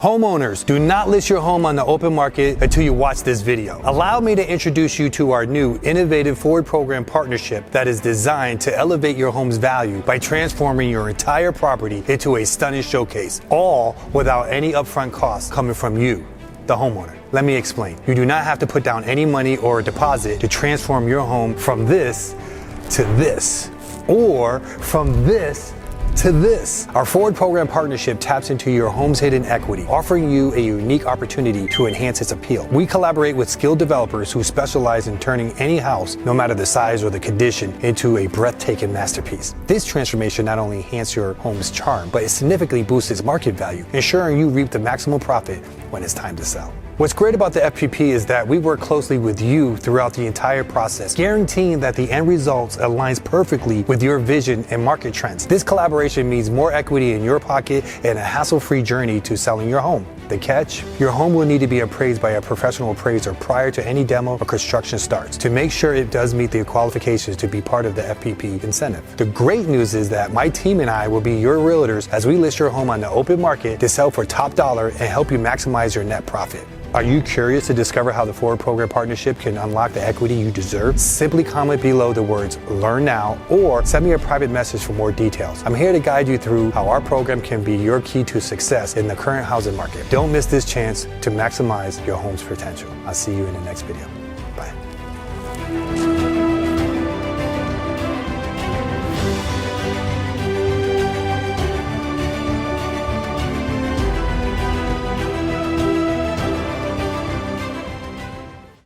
Homeowners, do not list your home on the open market until you watch this video. Allow me to introduce you to our new innovative forward program partnership that is designed to elevate your home's value by transforming your entire property into a stunning showcase, all without any upfront costs coming from you, the homeowner. Let me explain. You do not have to put down any money or a deposit to transform your home from this to this, or from this to this. Our forward program partnership taps into your home's hidden equity, offering you a unique opportunity to enhance its appeal. We collaborate with skilled developers who specialize in turning any house, no matter the size or the condition, into a breathtaking masterpiece. This transformation not only enhances your home's charm, but it significantly boosts its market value, ensuring you reap the maximum profit when it's time to sell. What's great about the FPP is that we work closely with you throughout the entire process, guaranteeing that the end results aligns perfectly with your vision and market trends. This collaboration means more equity in your pocket and a hassle-free journey to selling your home. The catch? Your home will need to be appraised by a professional appraiser prior to any demo or construction starts to make sure it does meet the qualifications to be part of the FPP incentive. The great news is that my team and I will be your realtors as we list your home on the open market to sell for top dollar and help you maximize your net profit. Are you curious to discover how the Forward Program Partnership can unlock the equity you deserve? Simply comment below the words "Learn Now" or send me a private message for more details. I'm here to guide you through how our program can be your key to success in the current housing market. Don't miss this chance to maximize your home's potential. I'll see you in the next video.